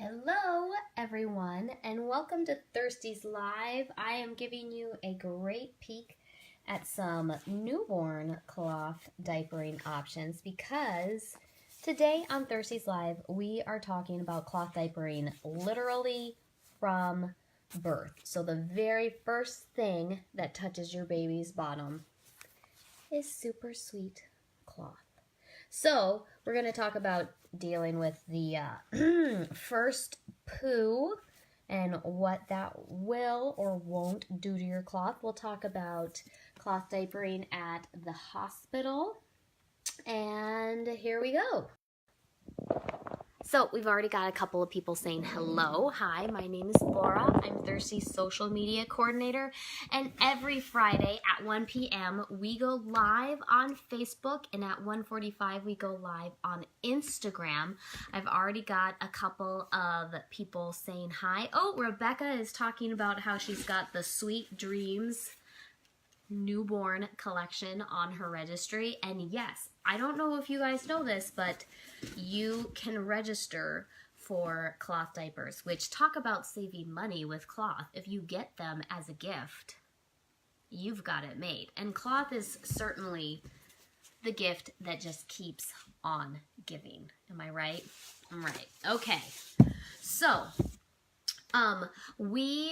Hello everyone and welcome to Thirsties Live. I am giving you a great peek at some newborn cloth diapering options because today on Thirsties Live we are talking about cloth diapering literally from birth. So the very first thing that touches your baby's bottom is super sweet cloth. So we're going to talk about dealing with the first poo and what that will or won't do to your cloth. We'll talk about cloth diapering at the hospital. And here we go. So we've already got a couple of people saying hello. Hi, my name is Laura. I'm Thirsty's social media coordinator. And every Friday at 1 p.m. we go live on Facebook, and at 1:45 we go live on Instagram. I've already got a couple of people saying hi. Oh, Rebecca is talking about how she's got the Sweet Dreams newborn collection on her registry. And yes, I don't know if you guys know this, but you can register for cloth diapers, which talk about saving money with cloth. If you get them as a gift, you've got it made. And cloth is certainly the gift that just keeps on giving. Am I right? I'm right. Okay. So, we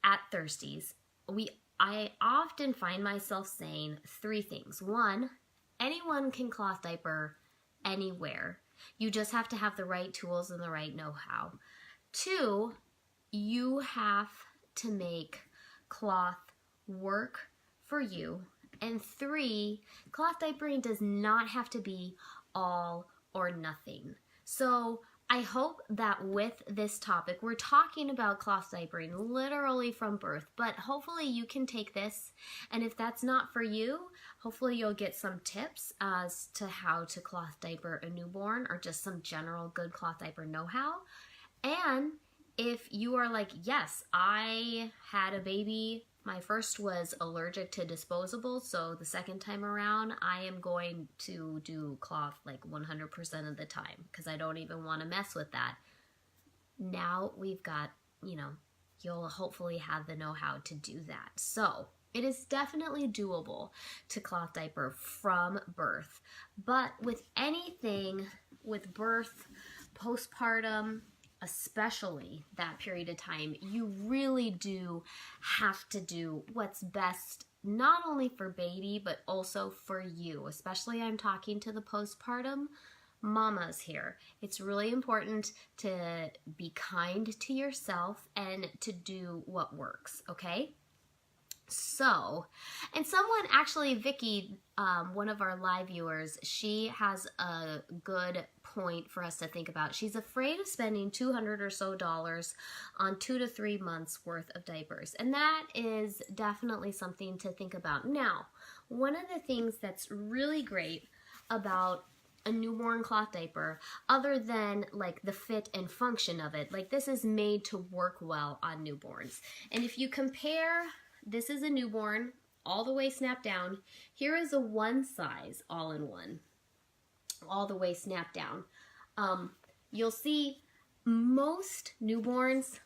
at Thirsties, I often find myself saying three things. One, anyone can cloth diaper anywhere. You just have to have the right tools and the right know-how. Two, you have to make cloth work for you. And three, cloth diapering does not have to be all or nothing. So I hope that with this topic, we're talking about cloth diapering literally from birth, but hopefully you can take this, and if that's not for you, hopefully you'll get some tips as to how to cloth diaper a newborn or just some general good cloth diaper know-how. And if you are like, yes, I had a baby, my first was allergic to disposables, so the second time around, I am going to do cloth like 100% of the time because I don't even want to mess with that. Now we've got, you'll hopefully have the know-how to do that. So it is definitely doable to cloth diaper from birth, but with anything with birth, postpartum, especially that period of time, you really do have to do what's best, not only for baby, but also for you. Especially I'm talking to the postpartum mamas here. It's really important to be kind to yourself and to do what works, okay? So, and someone actually, Vicky, one of our live viewers, she has a good point for us to think about. She's afraid of spending $200 or so on 2 to 3 months worth of diapers. And that is definitely something to think about. Now, one of the things that's really great about a newborn cloth diaper, other than like the fit and function of it, like this is made to work well on newborns. And if you compare, this is a newborn, all the way snapped down. Here is a one size all-in-one, all the way snapped down. You'll see most newborns,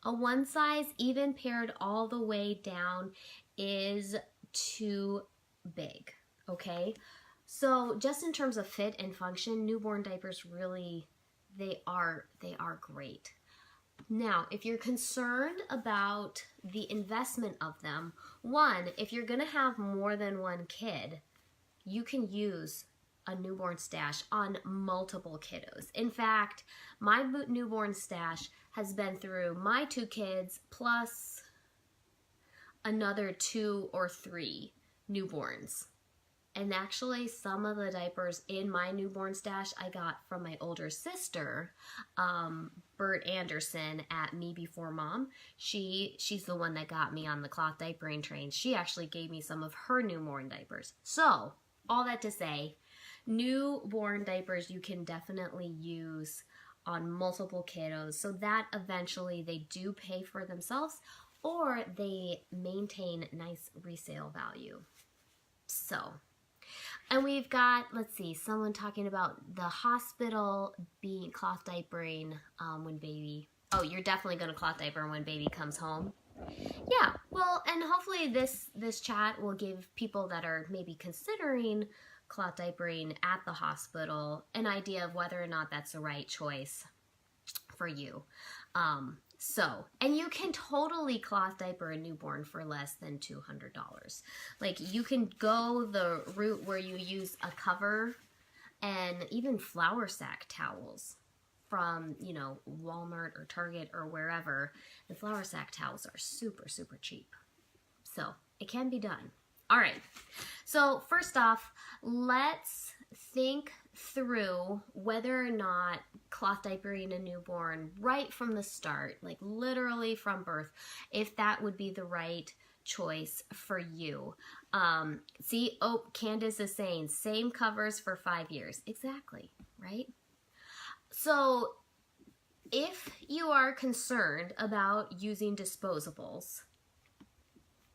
a one size, even paired all the way down, is too big, okay? So just in terms of fit and function, newborn diapers really, they are great. Now, if you're concerned about the investment of them, one, if you're going to have more than one kid, you can use a newborn stash on multiple kiddos. In fact, my newborn stash has been through my 2 kids plus another 2 or 3 newborns. And actually, some of the diapers in my newborn stash I got from my older sister, Bert Anderson at Me Before Mom. She's the one that got me on the cloth diapering train. She actually gave me some of her newborn diapers. So, all that to say, newborn diapers you can definitely use on multiple kiddos so that eventually they do pay for themselves or they maintain nice resale value. So, And we've got, let's see, someone talking about the hospital being cloth diapering when baby. Oh, you're definitely going to cloth diaper when baby comes home. Yeah, well, and hopefully this chat will give people that are maybe considering cloth diapering at the hospital an idea of whether or not that's the right choice for you. And you can totally cloth diaper a newborn for less than $200. Like, you can go the route where you use a cover and even flour sack towels from, you know, Walmart or Target or wherever. The flour sack towels are super, super cheap. So it can be done. All right. So first off, let's think through whether or not cloth diapering a newborn right from the start, like literally from birth, if that would be the right choice for you. See, oh, Candace is saying same covers for 5 years. Exactly, right? So if you are concerned about using disposables,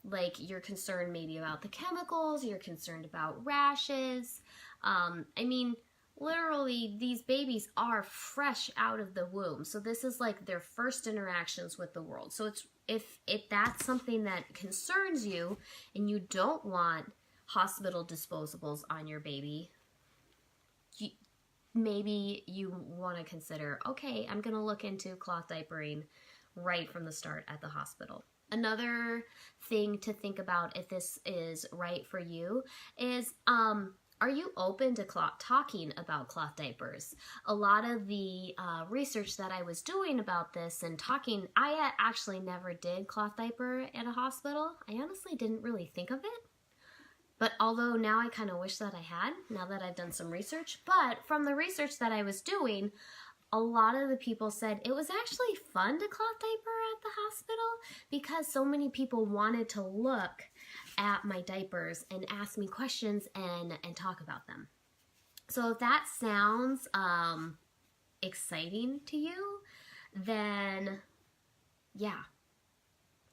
like you're concerned maybe about the chemicals, you're concerned about rashes, I mean, literally these babies are fresh out of the womb. So this is like their first interactions with the world. So it's if that's something that concerns you and you don't want hospital disposables on your baby, maybe you want to consider, okay, I'm going to look into cloth diapering right from the start at the hospital. Another thing to think about if this is right for you is, are you open to talking about cloth diapers? A lot of the research that I was doing about this and talking, I actually never did cloth diaper at a hospital. I honestly didn't really think of it. But although now I kind of wish that I had, now that I've done some research. But from the research that I was doing, a lot of the people said it was actually fun to cloth diaper at the hospital because so many people wanted to look at my diapers and ask me questions and talk about them. So if that sounds exciting to you, then yeah,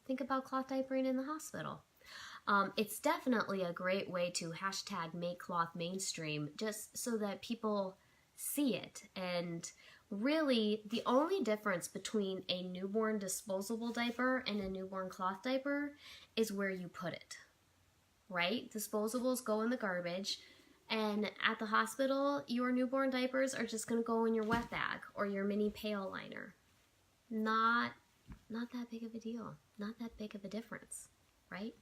think about cloth diapering in the hospital. It's definitely a great way to hashtag make cloth mainstream just so that people see it. And really, the only difference between a newborn disposable diaper and a newborn cloth diaper is where you put it, right? Disposables go in the garbage, and at the hospital, your newborn diapers are just going to go in your wet bag or your mini pail liner. Not that big of a deal. Not that big of a difference, right?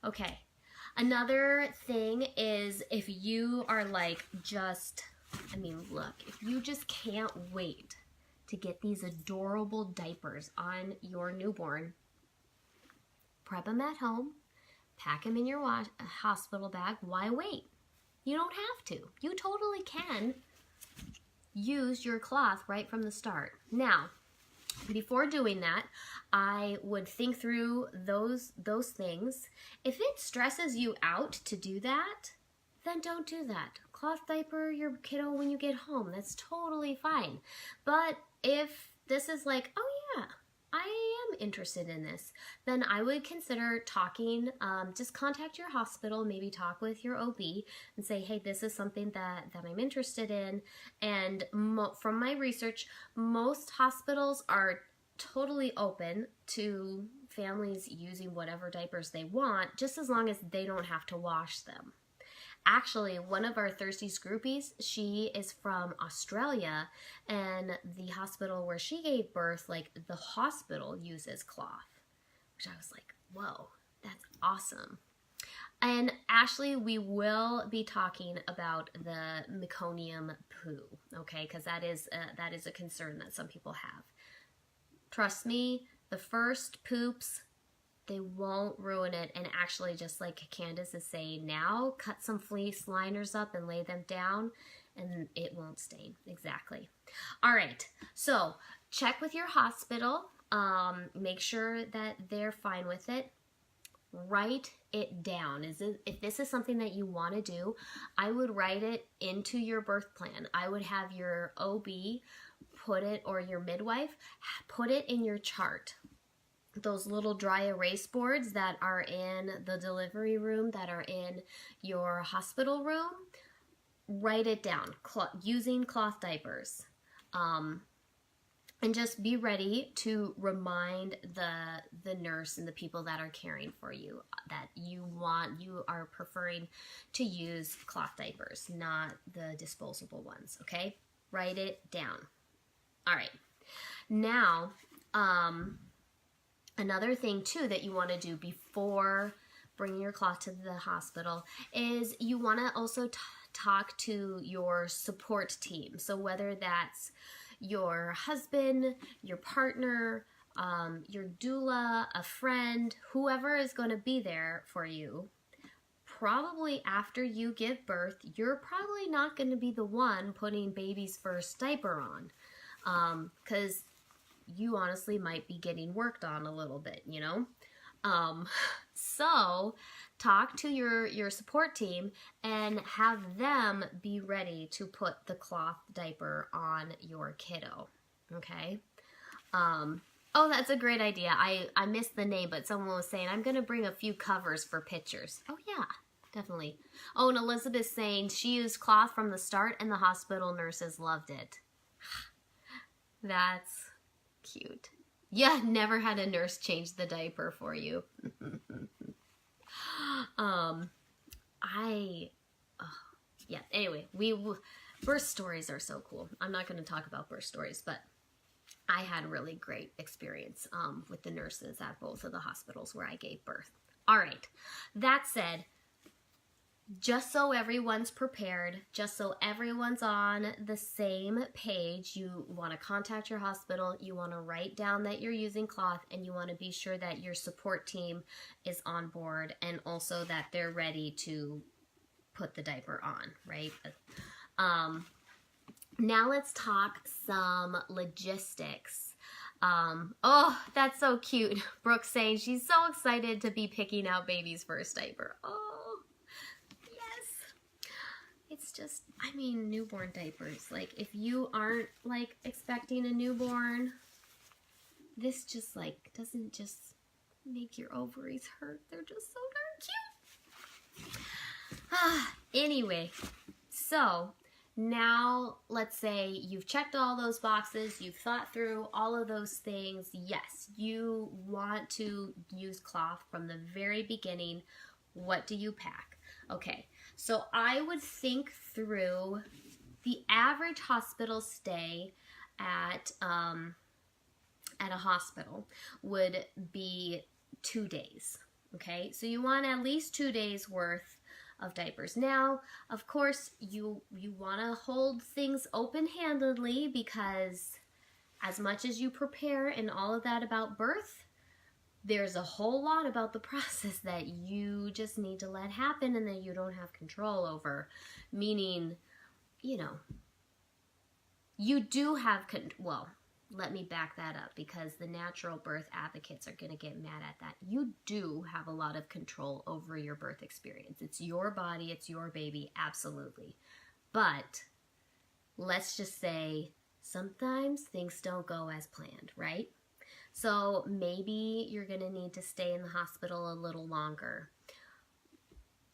Okay. Another thing is if you are like look, if you just can't wait to get these adorable diapers on your newborn, prep them at home, pack them in your hospital bag. Why wait? You don't have to. You totally can use your cloth right from the start. Now, before doing that, I would think through those things. If it stresses you out to do that, then don't do that. Cloth diaper your kiddo when you get home. That's totally fine. But if this is like, oh yeah, I am interested in this, then I would consider talking, just contact your hospital, maybe talk with your OB and say, hey, this is something that I'm interested in. And from my research, most hospitals are totally open to families using whatever diapers they want, just as long as they don't have to wash them. Actually, one of our Thirsties groupies, she is from Australia, and the hospital where she gave birth, like the hospital uses cloth, which I was like, whoa, that's awesome. And Ashley, we will be talking about the meconium poo, okay? Because that is a concern that some people have. Trust me, the first poops, they won't ruin it. And actually, just like Candace is saying now, cut some fleece liners up and lay them down and it won't stain. Exactly. All right. So check with your hospital. Make sure that they're fine with it. Write it down. If this is something that you want to do, I would write it into your birth plan. I would have your OB put it, or your midwife, put it in your chart. those little dry erase boards that are in the delivery room, that are in your hospital room, write it down using cloth diapers. And just be ready to remind the nurse and the people that are caring for you that you are preferring to use cloth diapers, not the disposable ones, okay? Write it down. All right. Now, another thing too that you want to do before bringing your cloth to the hospital is you want to also talk to your support team. So whether that's your husband, your partner, your doula, a friend, whoever is going to be there for you, probably after you give birth, you're probably not going to be the one putting baby's first diaper on, because you honestly might be getting worked on a little bit, you know? So talk to your support team and have them be ready to put the cloth diaper on your kiddo, okay? Oh, that's a great idea. I missed the name, but someone was saying, I'm going to bring a few covers for pictures. Oh, yeah, definitely. Oh, and Elizabeth's saying she used cloth from the start and the hospital nurses loved it. That's cute. Yeah, never had a nurse change the diaper for you. Yeah, anyway, birth stories are so cool. I'm not going to talk about birth stories, but I had a really great experience with the nurses at both of the hospitals where I gave birth. All right, that said, just so everyone's prepared, just so everyone's on the same page, you want to contact your hospital, you want to write down that you're using cloth, and you want to be sure that your support team is on board and also that they're ready to put the diaper on, right? Now let's talk some logistics. Oh, that's so cute. Brooke saying she's so excited to be picking out baby's first diaper. Oh. It's just, I mean, newborn diapers. Like, if you aren't, like, expecting a newborn, this just, like, doesn't just make your ovaries hurt. They're just so darn cute. Anyway, so now let's say you've checked all those boxes, you've thought through all of those things. Yes, you want to use cloth from the very beginning. What do you pack? Okay. So I would think through the average hospital stay at a hospital would be 2 days. Okay, so you want at least 2 days worth of diapers. Now, of course, you want to hold things open-handedly because as much as you prepare and all of that about birth, there's a whole lot about the process that you just need to let happen and that you don't have control over. Meaning, you know, you do have, well, let me back that up because the natural birth advocates are going to get mad at that. You do have a lot of control over your birth experience. It's your body, it's your baby, absolutely. But let's just say sometimes things don't go as planned, right? So maybe you're going to need to stay in the hospital a little longer.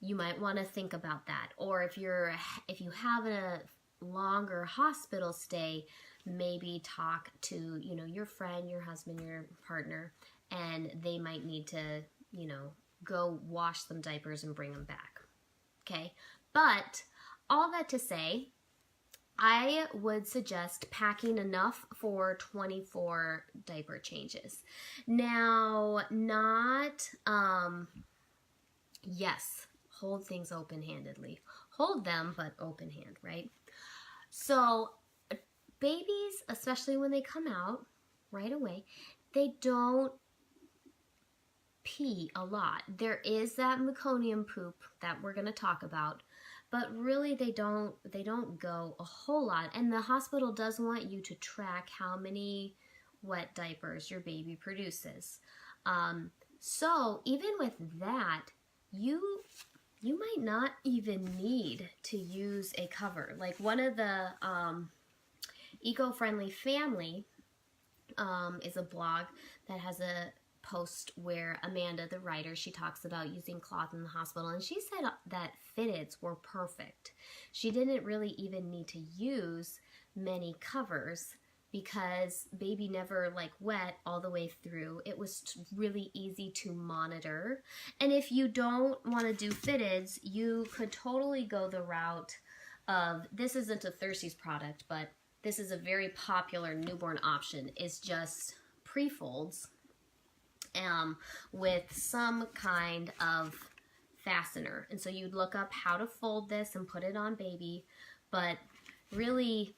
You might want to think about that. Or if you have a longer hospital stay, maybe talk to, you know, your friend, your husband, your partner, and they might need to, you know, go wash some diapers and bring them back. Okay? But all that to say, I would suggest packing enough for 24 diaper changes. Now, yes, hold things open-handedly. Hold them, but open hand, right? So, babies, especially when they come out right away, they don't pee a lot. There is that meconium poop that we're going to talk about. But really, they don't go a whole lot. And the hospital does want you to track how many wet diapers your baby produces. So even with that, you might not even need to use a cover. Like one of the Eco-Friendly Family is a blog that has a post where Amanda, the writer, she talks about using cloth in the hospital, and she said that fitteds were perfect. She didn't really even need to use many covers because baby never like wet all the way through. It was really easy to monitor. And if you don't want to do fitteds, you could totally go the route of, this isn't a Thirsties product, but this is a very popular newborn option, is just pre-folds with some kind of fastener. And so you'd look up how to fold this and put it on baby, but really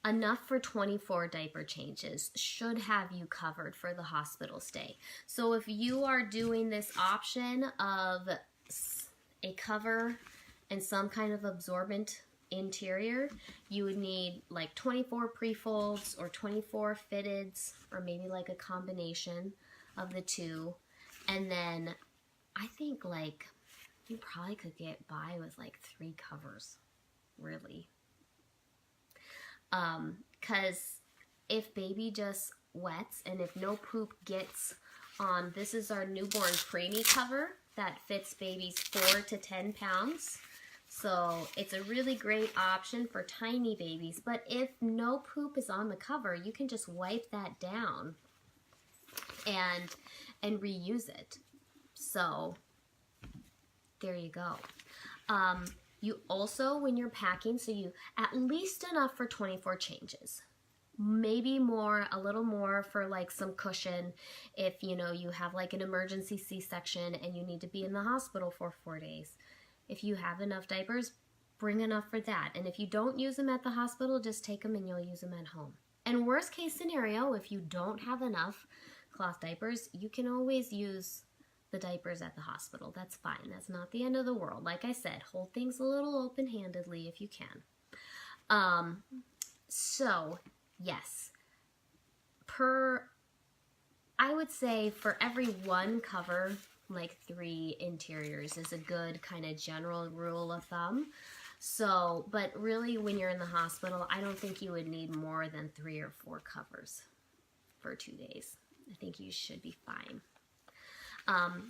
enough for 24 diaper changes should have you covered for the hospital stay. So if you are doing this option of a cover and some kind of absorbent interior, you would need like 24 pre-folds or 24 fitteds, or maybe like a combination of the two. And then I think like you probably could get by with like 3 covers, really. Because if baby just wets and if no poop gets on, this is our newborn preemie cover that fits babies 4 to 10 pounds. So it's a really great option for tiny babies. But if no poop is on the cover, you can just wipe that down and reuse it. So there you go. You also, when you're packing, so you at least enough for 24 changes. Maybe more, a little more for like some cushion if, you know, you have like an emergency C-section and you need to be in the hospital for 4 days. If you have enough diapers, bring enough for that. And if you don't use them at the hospital, just take them and you'll use them at home. And worst case scenario, if you don't have enough cloth diapers, you can always use the diapers at the hospital. That's fine. That's not the end of the world. Like I said, hold things a little open-handedly if you can. So, yes. I would say for every 1 cover, like 3 interiors is a good kind of general rule of thumb. So, but really when you're in the hospital, I don't think you would need more than 3 or 4 covers for 2 days. I think you should be fine.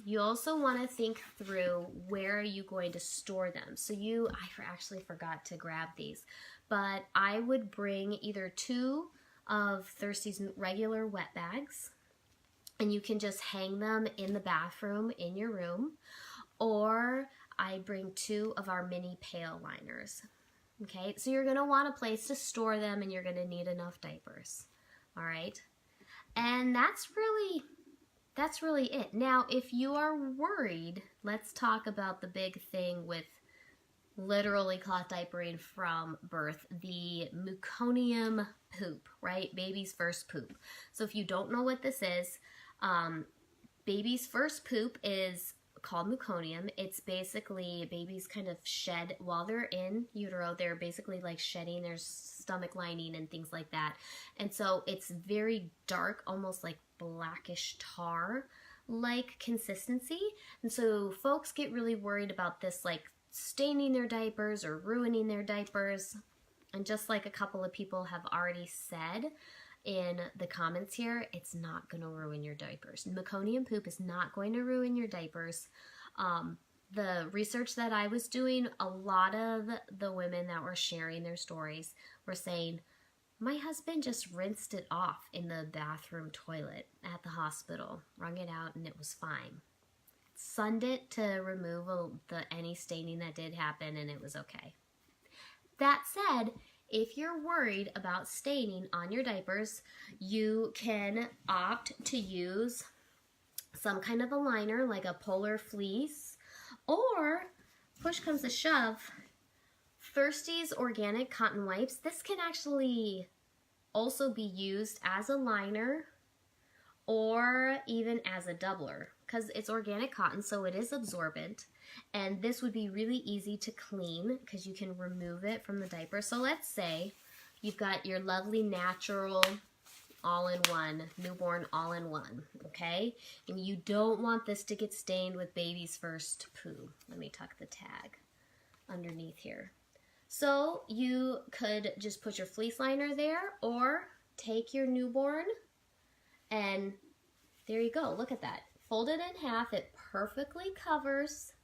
You also want to think through where are you going to store them. So I actually forgot to grab these, but I would bring either 2 of Thirsties regular wet bags, and you can just hang them in the bathroom in your room, or I bring 2 of our mini pail liners. Okay, so you're going to want a place to store them, and you're going to need enough diapers. All right, and that's really it. Now, if you are worried, let's talk about the big thing with literally cloth diapering from birth, the meconium poop, right? Baby's first poop. So if you don't know what this is, baby's first poop is called meconium. It's basically babies kind of shed while they're in utero. They're basically like shedding their stomach lining and things like that. And so it's very dark, almost like blackish tar like consistency. And so folks get really worried about this like staining their diapers or ruining their diapers. And just like a couple of people have already said in the comments here, it's not going to ruin your diapers. Meconium poop is not going to ruin your diapers. The research that I was doing, a lot of the women that were sharing their stories were saying, my husband just rinsed it off in the bathroom toilet at the hospital, wrung it out, and it was fine. Sunned it to remove any staining that did happen, and it was okay. That said, if you're worried about staining on your diapers, you can opt to use some kind of a liner, like a polar fleece, or, push comes to shove, Thirsties organic cotton wipes. This can actually also be used as a liner or even as a doubler because it's organic cotton, so it is absorbent. And this would be really easy to clean because you can remove it from the diaper. So let's say you've got your lovely natural all-in-one, newborn all-in-one, okay? And you don't want this to get stained with baby's first poo. Let me tuck the tag underneath here. So you could just put your fleece liner there or take your newborn and there you go. Look at that. fold it in half. It perfectly covers,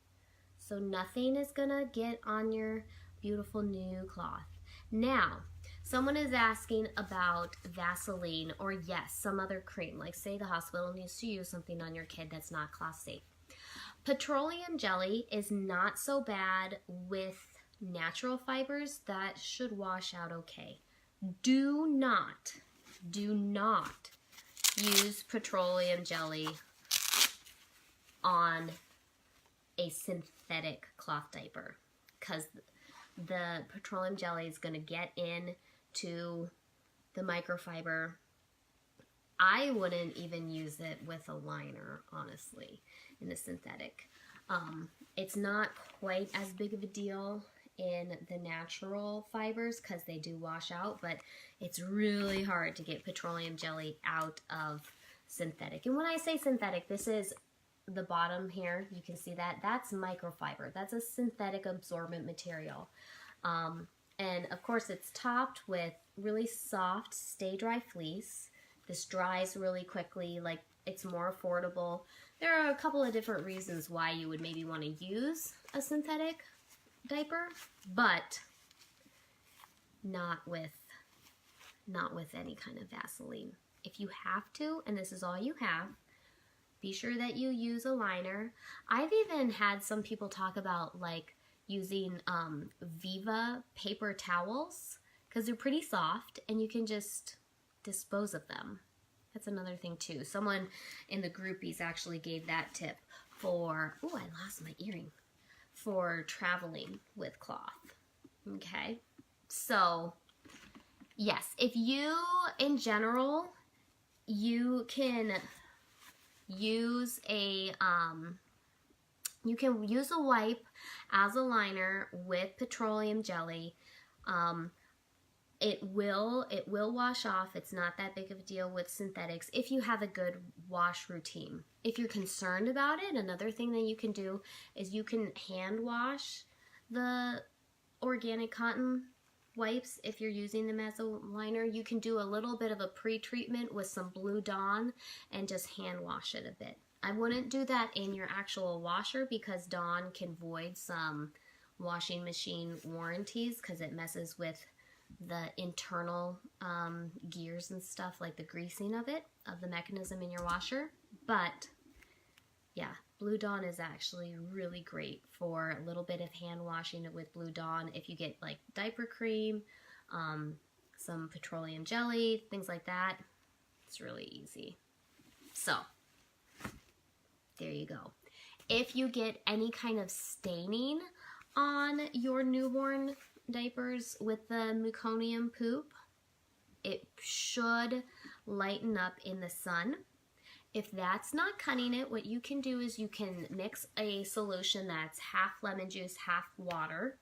so nothing is gonna get on your beautiful new cloth. Now, someone is asking about Vaseline or yes, some other cream. Like say the hospital needs to use something on your kid that's not cloth safe. Petroleum jelly is not so bad with natural fibers. That should wash out okay. Do not use petroleum jelly on a synthetic cloth diaper because the petroleum jelly is going to get into the microfiber. I wouldn't even use it with a liner, honestly, in the synthetic. It's not quite as big of a deal in the natural fibers because they do wash out, but it's really hard to get petroleum jelly out of synthetic. And when I say synthetic, this is the bottom here. You can see that. That's microfiber. That's a synthetic absorbent material. And of course it's topped with really soft stay dry fleece. This dries really quickly, like it's more affordable. There are a couple of different reasons why you would maybe want to use a synthetic diaper, but not with any kind of Vaseline. If you have to, and this is all you have, be sure that you use a liner. I've even had some people talk about like using Viva paper towels because they're pretty soft and you can just dispose of them. That's another thing too. Someone in the groupies actually gave that tip for, oh, I lost my earring, for traveling with cloth. Okay, so yes, if you, in general, you can use a wipe as a liner with petroleum jelly. It will wash off. It's not that big of a deal with synthetics if you have a good wash routine. If you're concerned about it, another thing that you can do is you can hand wash the organic cotton wipes. If you're using them as a liner, you can do a little bit of a pre-treatment with some Blue Dawn and just hand wash it a bit. I wouldn't do that in your actual washer because Dawn can void some washing machine warranties because it messes with the internal gears and stuff, like the greasing of the mechanism in your washer. But yeah, Blue Dawn is actually really great for a little bit of hand washing with Blue Dawn. If you get like diaper cream, some petroleum jelly, things like that, it's really easy. So there you go. If you get any kind of staining on your newborn diapers with the meconium poop, it should lighten up in the sun. If that's not cutting it, what you can do is you can mix a solution that's half lemon juice, half water,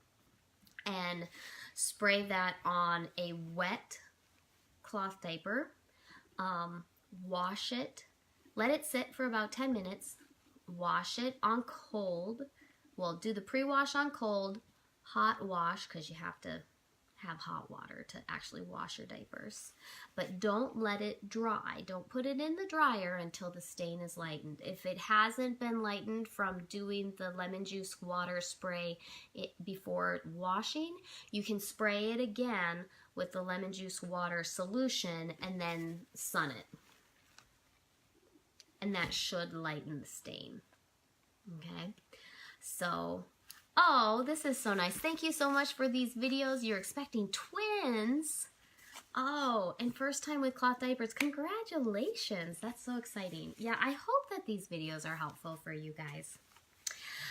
and spray that on a wet cloth diaper. Wash it, let it sit for about 10 minutes, wash it on cold. Well, do the pre-wash on cold, hot wash, because you have to have hot water to actually wash your diapers. But don't let it dry. Don't put it in the dryer until the stain is lightened. If it hasn't been lightened from doing the lemon juice water spray before washing, you can spray it again with the lemon juice water solution and then sun it. And that should lighten the stain. Okay? So, oh, this is so nice. Thank you so much for these videos. You're expecting twins. Oh, and first time with cloth diapers. Congratulations. That's so exciting. Yeah, I hope that these videos are helpful for you guys.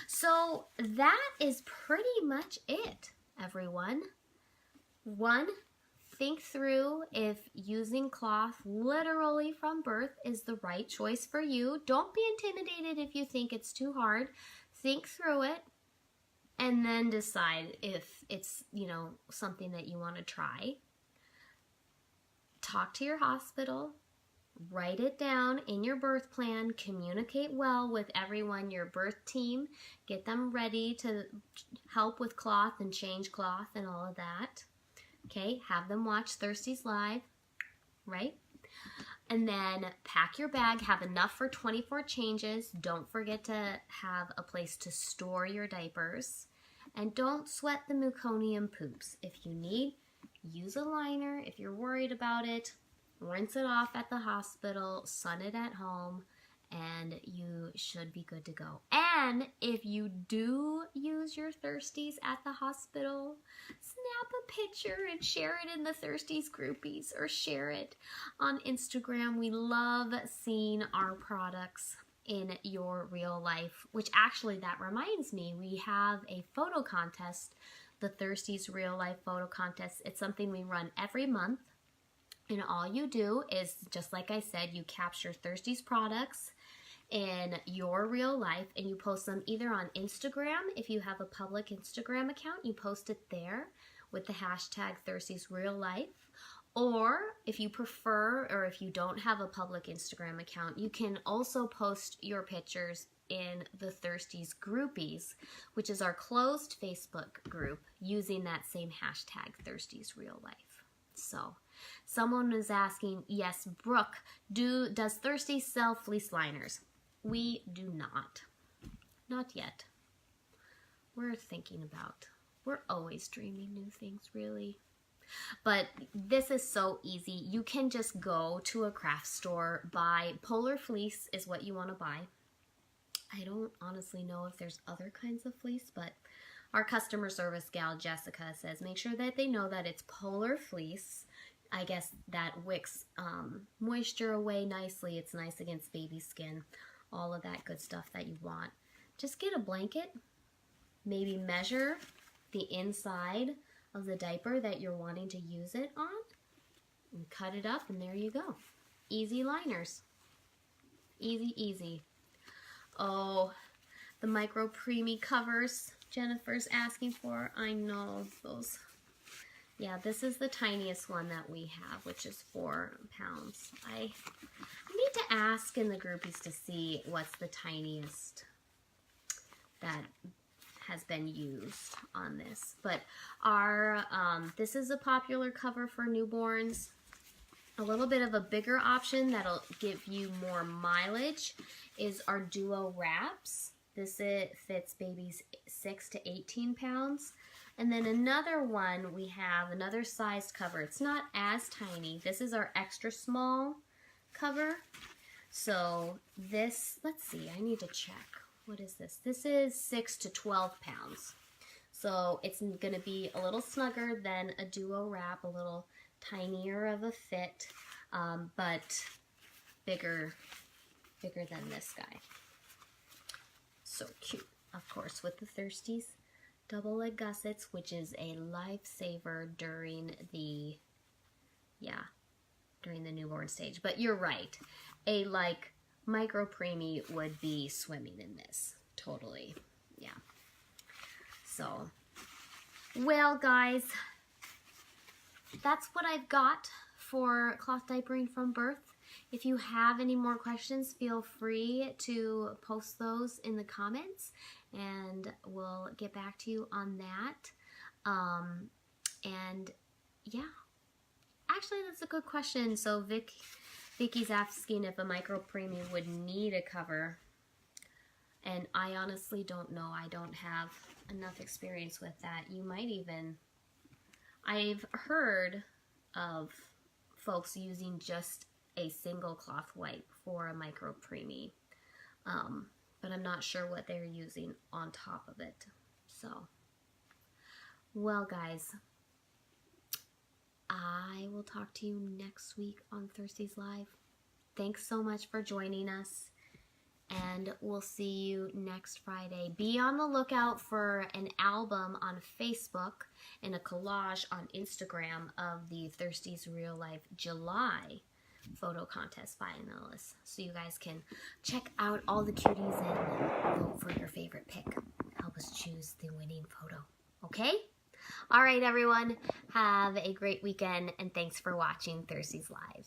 So that is pretty much it, everyone. One, think through if using cloth literally from birth is the right choice for you. Don't be intimidated if you think it's too hard. Think through it and then decide if it's, you know, something that you want to try. Talk to your hospital, write it down in your birth plan, communicate well with everyone, your birth team, get them ready to help with cloth and change cloth and all of that. Okay, have them watch Thirsties live, right? And then pack your bag, have enough for 24 changes. Don't forget to have a place to store your diapers. And don't sweat the meconium poops. If you need, use a liner. If you're worried about it, rinse it off at the hospital, sun it at home, and you should be good to go. And if you do use your Thirsties at the hospital, snap a picture and share it in the Thirsties groupies or share it on Instagram. We love seeing our products in your real life, which actually, that reminds me, we have a photo contest, the Thirsties Real Life Photo Contest. It's something we run every month. And all you do is, just like I said, you capture Thirsties products in your real life and you post them either on Instagram. If you have a public Instagram account, you post it there with the hashtag Thirsties Real Life. Or if you prefer, or if you don't have a public Instagram account, you can also post your pictures in the Thirsties Groupies, which is our closed Facebook group, using that same hashtag Thirsties Real Life. So someone was asking, yes, Brooke, does Thirsties sell fleece liners? We do not. Not yet. We're thinking about. We're always dreaming new things, really. But this is so easy. You can just go to a craft store, buy polar fleece is what you want to buy. I don't honestly know if there's other kinds of fleece, but our customer service gal, Jessica, says make sure that they know that it's polar fleece. I guess that wicks moisture away nicely. It's nice against baby skin. All of that good stuff that you want. Just get a blanket, maybe measure the inside of the diaper that you're wanting to use it on, and cut it up, and there you go. Easy liners. Easy, easy. Oh, the micro preemie covers Jennifer's asking for. I know those. Yeah, this is the tiniest one that we have, which is 4 pounds. I need to ask in the groupies to see what's the tiniest that has been used on this. But our this is a popular cover for newborns. A little bit of a bigger option that'll give you more mileage is our Duo Wraps. This fits babies 6 to 18 pounds. And then another one, we have another sized cover. It's not as tiny. This is our extra small cover. So this, let's see, I need to check. What is this? This is 6 to 12 pounds. So it's going to be a little snugger than a Duo Wrap, a little tinier of a fit, but bigger than this guy. So cute, of course, with the Thirsties double leg gussets, which is a lifesaver during the newborn stage. But you're right, a micro preemie would be swimming in this, totally. Yeah. So, well, guys, that's what I've got for cloth diapering from birth. If you have any more questions, feel free to post those in the comments, and we'll get back to you on that. And yeah, actually, that's a good question. So Vicky's asking if a micro preemie would need a cover, and I honestly don't know. I don't have enough experience with that. You might even, I've heard of folks using just a single cloth wipe for a micro preemie, but I'm not sure what they're using on top of it. So, well, guys, I will talk to you next week on Thirsties Live. Thanks so much for joining us, and we'll see you next Friday. Be on the lookout for an album on Facebook and a collage on Instagram of the Thirsties Real Life July photo contest finalists, so you guys can check out all the cuties and vote for your favorite pick. Help us choose the winning photo. Okay? All right, everyone. Have a great weekend, and thanks for watching Thirsties Live.